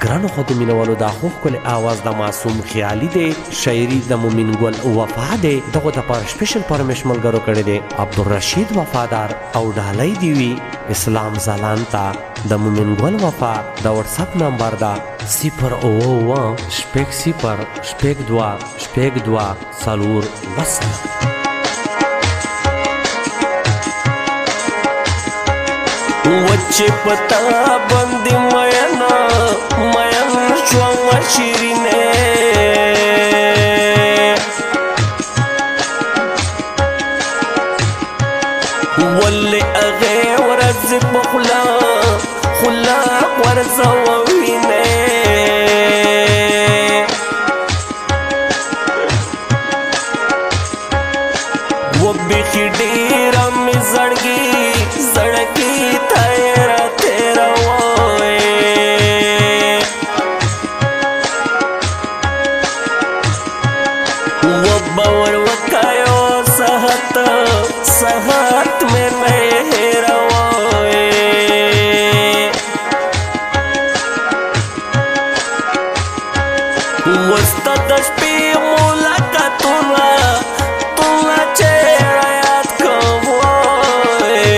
ګرانو ښځو مینهوالو دا خو ښکلی اواز د معصوم خیالي دی، شاعري د مومن ګل وفا دی. دغو دپاره سپیشل پرمیش ملګرو کړی دی عبدالرشید وفادار او ډالۍ دې وي اسلام ځلان ته. د مومن ګل وفا د وټساپ نمبر ده 0اوه-00-62-42-4. وچه پتا بندی میانا میان شوام شیرینه ولی اغی ورز بخلا خلا ورزوینه و بیخی دیرا می زڑگی زڑگی تیرا تیرا وائے و باور وکایو سہت سہت میں مہرا وائے وستا دشپی ملاقاتونا تونا چیرا یاد کوائے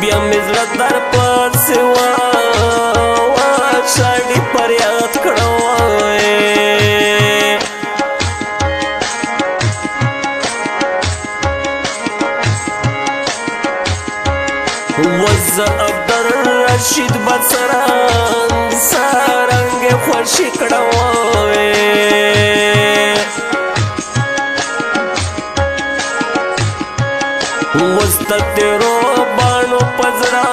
بیا مزر در پر سوا شاڑی پر یاد کڑوائے وز عبدالرشید بسران سارنگ خوشی کڑوائے وستا تیرو بانو پزڑا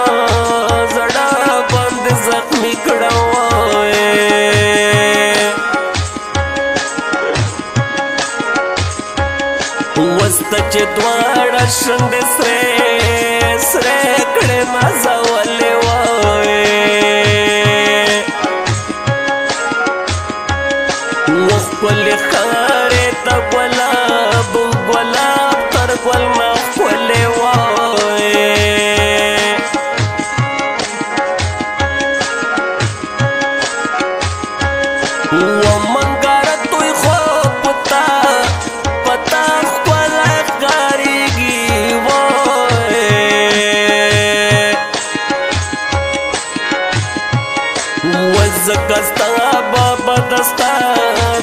زڑا بند زخمی کڑوائے وستا چه دوارا شند سرے سرے کڑے مازا والے وائے وخپل خارے تا گلاب گلاب تر گل مخپلے وائے ومنگارا توی خواب پتا پتا خپل اخکاریگی وائے وزکستا بابا دستا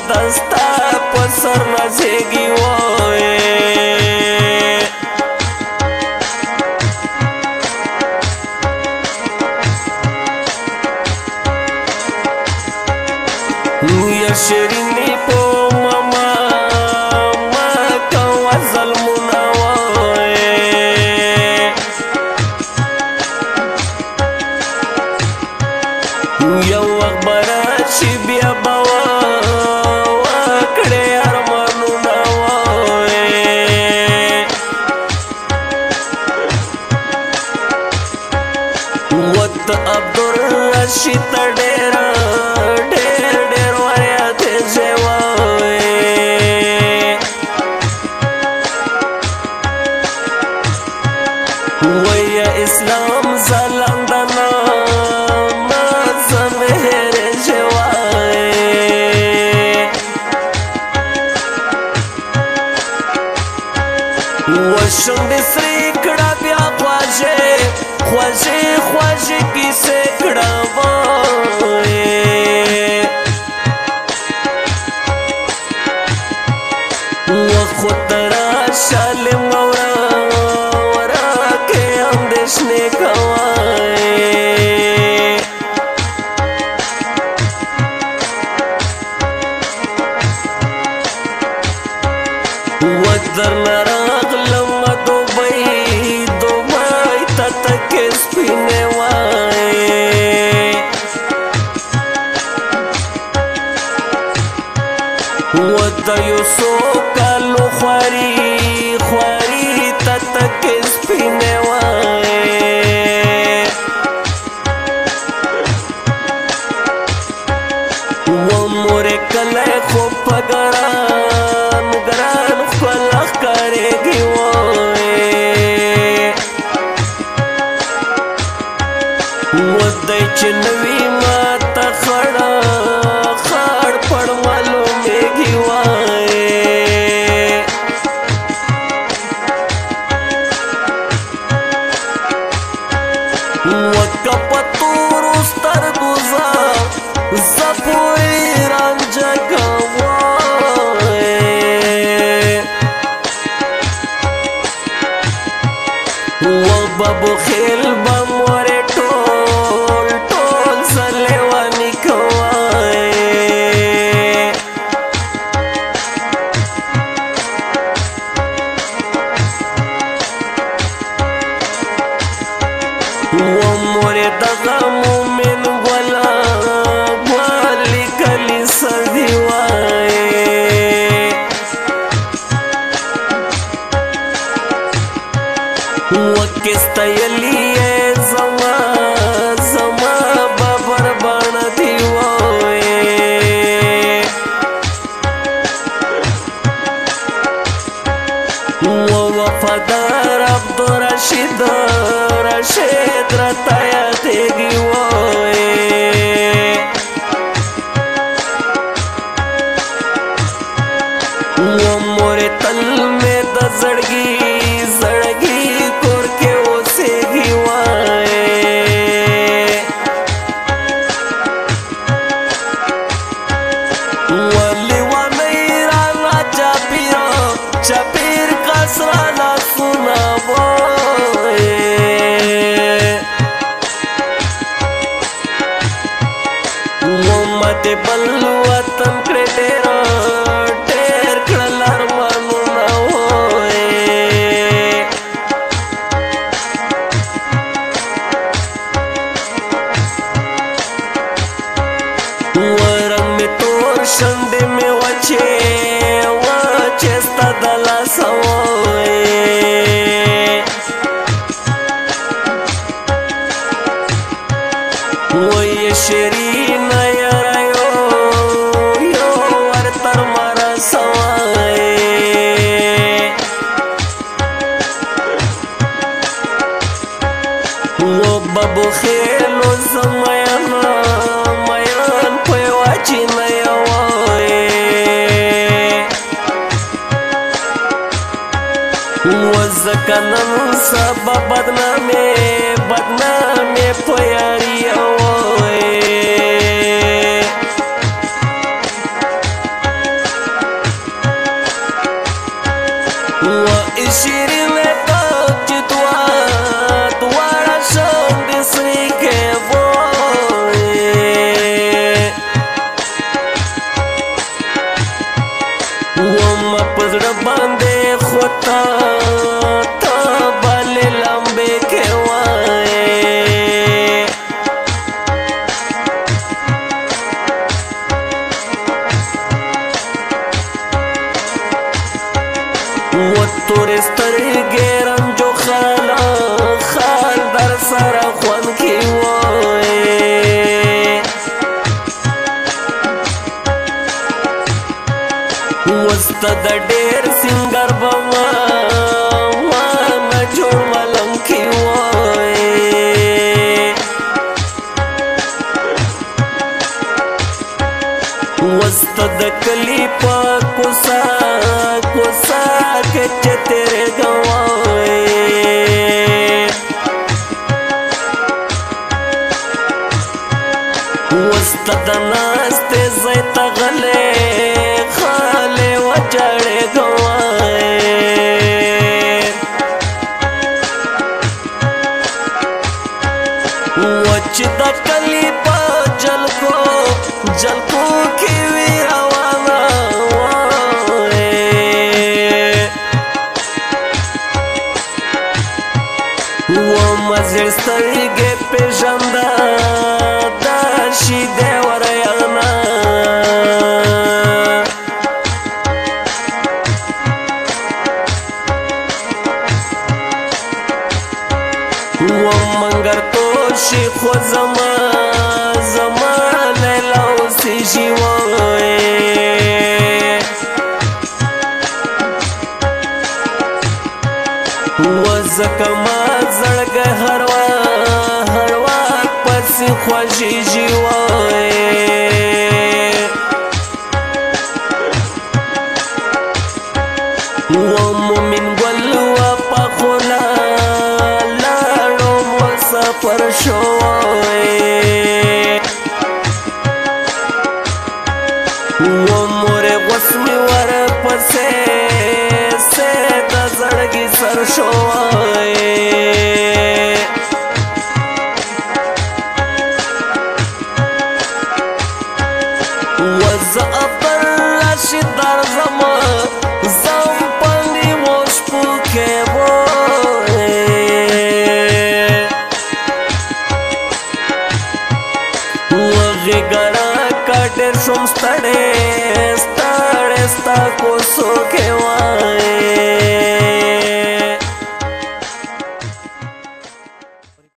دستا پسر نزیگی وائے یا شیرینی پو ماما ما کوا ظلمنا وائے یو اخبارا چی بیا باوا وکڑے ارمانونا وائے وط عبدالرشید ڈیرا ڈیر ڈیر واریا دے جوائے ویا اسلام زلندنا مازم ہیر جوائے وشند سری کڑا بیا خواجے خواجے خواجے کی سے کڑا وائے وخود را شال مورا ورا کے اندیشنے کوائے وزر نراغ لما دوبئی دوبئی تا تکس پینے وائے وتا یوسو کالو خواری خواری تا تکس پینے وائے ومورے کلے خوب پگران گران خلق کرے گی وائے چې نوی ماته خړ پړ معلومیږي وای وکه په تورو سترګو زه پوی رانجه بابو خیل بموری ټول زلیوانی کوای وموری دغه مومن ګولا ګوالی کلی سدی وای وکستایلی زما بابر بان دی وای وفادار عبدالرشید رتا یادیږي وای ومور تل مې د زړګي کور کې اوسېږي وای ولی ونی رانا چاپیر کسرا لاسونه وای ومت بل وطن کړې ډېر کړل ارمانونه وای ورنګ مې تور شونډې مې وچې ستا د لاسه وای وای شیرینه یاره یو ورتر مرسه وای و بابو خیلو زمیانا میان په یوه چینه وای وزکه نن سبا بدنامې په یاري وای و شیرینه ته چې دواړه شونډې سرې کې وای ومه په زړه باندې خو ته بلې لمبې کې وای و تورې سترګې رنجو خال در سره خوند کې وای وسته د ډېر سنګر به ما جوړ ملنګ کې وای وسته د کلي په کوڅه کې چې تیرې ګوای وسته د ناستې ځای ته غلې وجړې ګوای وچ د کلي په جلکو کې وی روانه وای ومزې سترګې پېژنده دا شي دی وریانه ومنګر توشي خو زما لیلا اوسېږي وای وځکه ما زړګی هر وخت پسې خوږیږي وای و مومن ګل و په خوله لاړو مسافر شو و مور غوس می ور پسې سه د زړګي سر شو وزعبر راشد در زمان زم پندی وش پوکه بوی وغی گرا کٹر شم ستڑے ستا کو سوکے وائی